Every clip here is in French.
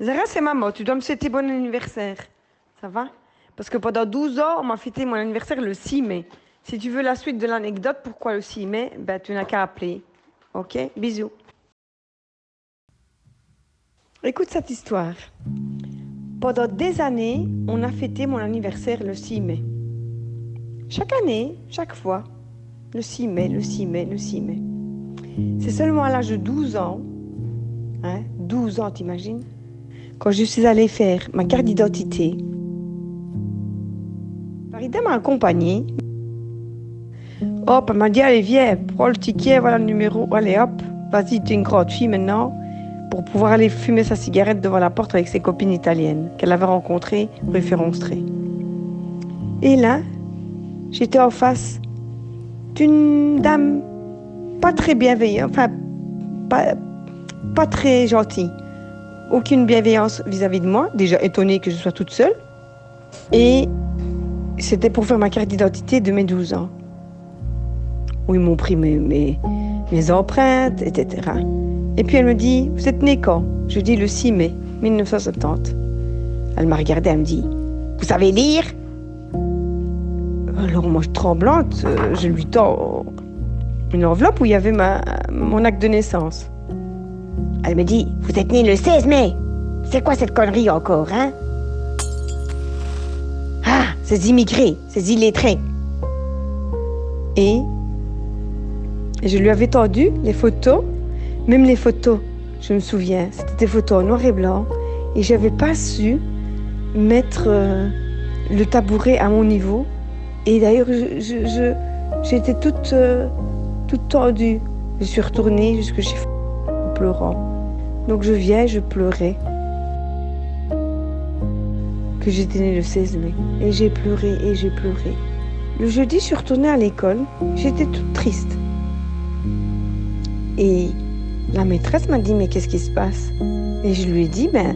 Zara, c'est maman, tu dois me souhaiter bon anniversaire. Ça va? Parce que pendant 12 ans, on m'a fêté mon anniversaire le 6 mai. Si tu veux la suite de l'anecdote, pourquoi le 6 mai, ben, tu n'as qu'à appeler. Ok? Bisous. Écoute cette histoire. Pendant des années, on a fêté mon anniversaire le 6 mai. Chaque année, chaque fois, le 6 mai, le 6 mai, le 6 mai. C'est seulement à l'âge de 12 ans, 12 ans, t'imagines, quand je suis allée faire ma carte d'identité. Farida m'a accompagnée. Hop, elle m'a dit, allez, viens, prends le ticket, voilà le numéro, allez, hop, vas-y, tu es une grande fille maintenant, pour pouvoir aller fumer sa cigarette devant la porte avec ses copines italiennes qu'elle avait rencontrées rue Ferronstré. Et là, j'étais en face d'une dame pas très bienveillante, enfin, pas très gentille. Aucune bienveillance vis-à-vis de moi, déjà étonnée que je sois toute seule. Et c'était pour faire ma carte d'identité de mes 12 ans. Où ils m'ont pris mes empreintes, etc. Et puis elle me dit, vous êtes né quand? Je dis le 6 mai 1970. Elle m'a regardée, elle me dit, vous savez lire? Alors moi, tremblante, je lui tends une enveloppe où il y avait mon acte de naissance. Elle me dit, vous êtes né le 16 mai. C'est quoi cette connerie encore, hein? Ah, ces immigrés, ces illettrés. Et je lui avais tendu les photos, même les photos, je me souviens, c'était des photos en noir et blanc, et j'avais pas su mettre le tabouret à mon niveau. Et d'ailleurs, j'étais toute tendue. Je suis retournée jusque chez en pleurant. Donc je viens, je pleurais. Que j'étais née le 16 mai. Et j'ai pleuré, et j'ai pleuré. Le jeudi, je suis retournée à l'école. J'étais toute triste. Et la maîtresse m'a dit, mais qu'est-ce qui se passe? Et je lui ai dit, ben,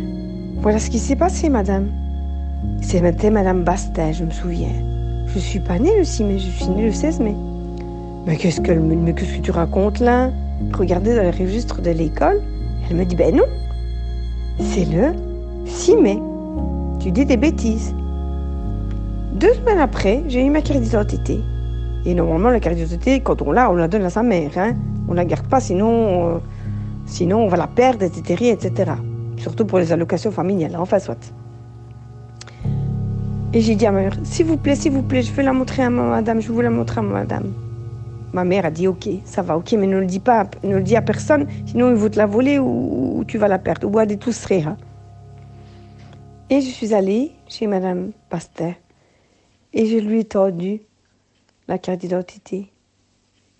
voilà ce qui s'est passé, madame. C'était madame Bastin, je me souviens. Je suis pas née le 6 mai, je suis née le 16 mai. Mais qu'est-ce que tu racontes là? Regardez dans le registre de l'école. Elle me dit, ben non, c'est le 6 mai. Tu dis des bêtises. 2 semaines après, j'ai eu ma carte d'identité. Et normalement, la carte d'identité, quand on la donne à sa mère. Hein. On la garde pas, sinon on va la perdre, etc., etc. Surtout pour les allocations familiales, enfin soit. Et j'ai dit à ma mère, s'il vous plaît, je veux la montrer à madame, je veux la montrer à madame. Ma mère a dit, ok, ça va, ok, mais ne le dis pas, ne le dis à personne, sinon ils vont te la voler ou tu vas la perdre, ou à des tous rire. Et je suis allée chez madame Pasteur et je lui ai tendu la carte d'identité.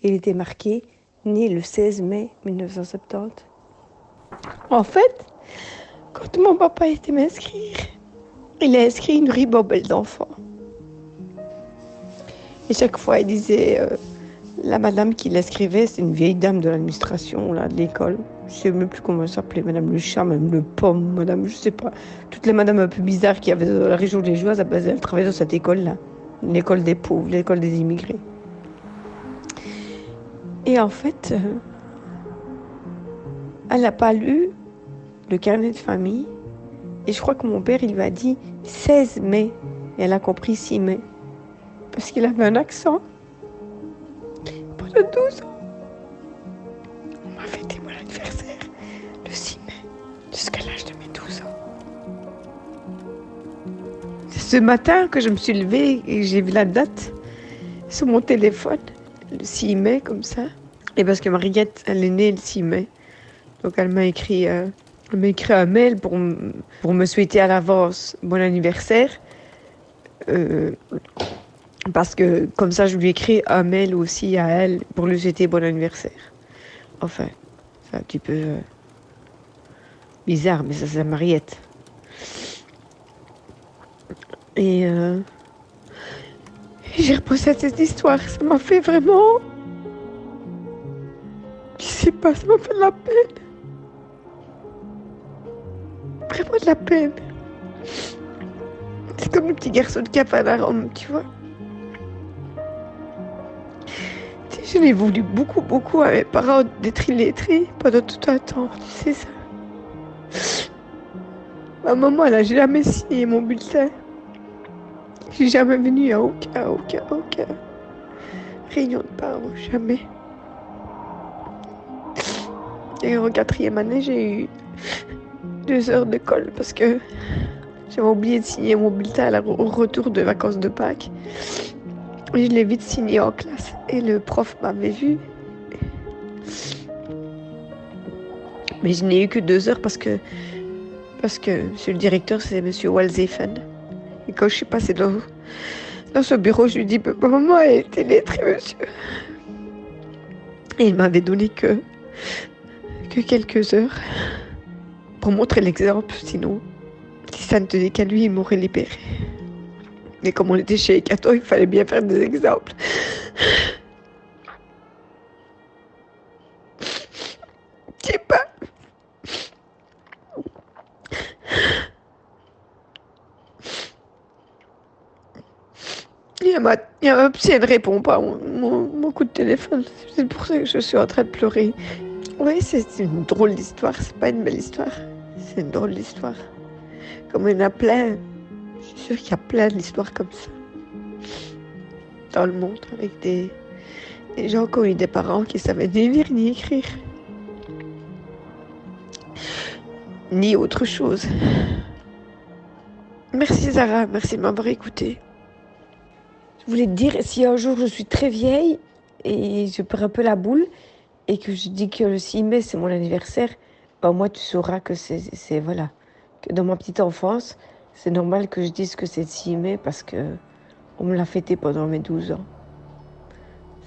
Il était marqué, né le 16 mai 1970. En fait, quand mon papa était m'inscrire, il a inscrit une ribambelle d'enfants. Et chaque fois, il disait, la madame qui l'inscrivait, c'est une vieille dame de l'administration là, de l'école. Je ne sais même plus comment elle s'appelait, madame le chat, madame le pomme, madame, je sais pas. Toutes les madames un peu bizarres qu'il y avait dans la région liégeoise, elles travaillaient dans cette école-là. L'école des pauvres, l'école des immigrés. Et en fait, elle n'a pas lu le carnet de famille. Et je crois que mon père, il lui a dit 16 mai. Et elle a compris 6 mai. Parce qu'il avait un accent. Pendant 12 ans, on m'a fêté mon anniversaire le 6 mai. Jusqu'à l'âge de mes 12 ans. C'est ce matin que je me suis levée et j'ai vu la date sur mon téléphone. Le 6 mai, comme ça. Et parce que Mariette, elle est née le 6 mai. Donc elle m'a écrit un mail pour me souhaiter à l'avance bon anniversaire. Parce que comme ça, je lui ai écrit un mail aussi à elle pour lui souhaiter bon anniversaire. Enfin, c'est un petit peu bizarre, mais ça, c'est la Mariette. Et j'ai repensé à cette histoire. Ça m'a fait vraiment... Je sais pas, ça m'a fait de la peine. Vraiment de la peine. C'est comme le petit garçon de Capharnaüm, tu vois. Je l'ai voulu beaucoup, beaucoup à mes parents d'être illettrés pendant tout un temps, tu sais ça. Ma maman, elle a jamais signé mon bulletin. J'ai jamais venu à aucun réunion de parents, jamais. Et en 4e année, j'ai eu 2 heures de colle parce que j'avais oublié de signer mon bulletin au retour de vacances de Pâques. Et je l'ai vite signé en classe. Et le prof m'avait vu. Mais je n'ai eu que 2 heures parce que monsieur le directeur, c'est monsieur Walzefen. Et quand je suis passée dans ce bureau, je lui dis, ma maman a été lettrée, monsieur. Et il m'avait donné que quelques heures pour montrer l'exemple, sinon, si ça ne tenait qu'à lui, il m'aurait libéré. Mais comme on était chez Ekato, il fallait bien faire des exemples. Je sais pas. Il y a ma psy, elle ne répond pas mon coup de téléphone. C'est pour ça que je suis en train de pleurer. Oui, c'est une drôle d'histoire. C'est pas une belle histoire. C'est une drôle d'histoire. Comme il y en a plein. Je suis sûre qu'il y a plein d'histoires comme ça. Dans le monde, avec des gens qui ont eu des parents qui savaient ni lire ni écrire. Ni autre chose. Merci Zara, merci de m'avoir écoutée. Je voulais te dire, si un jour je suis très vieille et je perds un peu la boule et que je dis que le 6 mai c'est mon anniversaire, ben moi tu sauras que c'est voilà, que dans ma petite enfance, c'est normal que je dise que c'est le 6 mai parce que on me l'a fêté pendant mes 12 ans.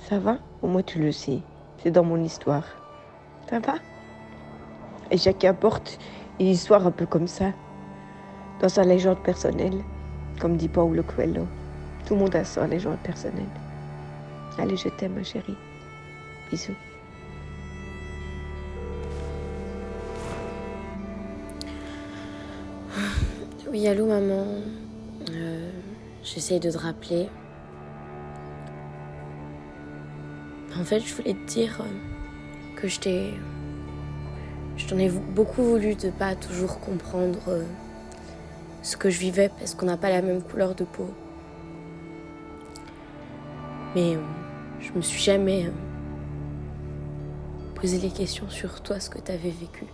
Ça va? Au moins tu le sais, c'est dans mon histoire. Ça va? Et chacun porte une histoire un peu comme ça, dans sa légende personnelle, comme dit Paulo Coelho. Tout le monde a sa légende personnelle. Allez, je t'aime, ma chérie. Bisous. Oui, allô, maman. J'essaye de te rappeler. En fait, je voulais te dire que je t'en ai beaucoup voulu de pas toujours comprendre ce que je vivais parce qu'on n'a pas la même couleur de peau. Mais je me suis jamais posé les questions sur toi, ce que tu avais vécu.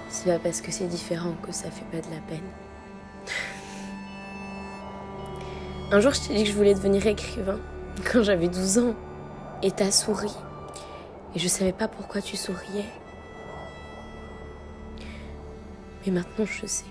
C'est pas parce que c'est différent que ça fait pas de la peine. Un jour, je t'ai dit que je voulais devenir écrivain quand j'avais 12 ans. Et t'as souri. Et je savais pas pourquoi tu souriais. Mais maintenant, je sais.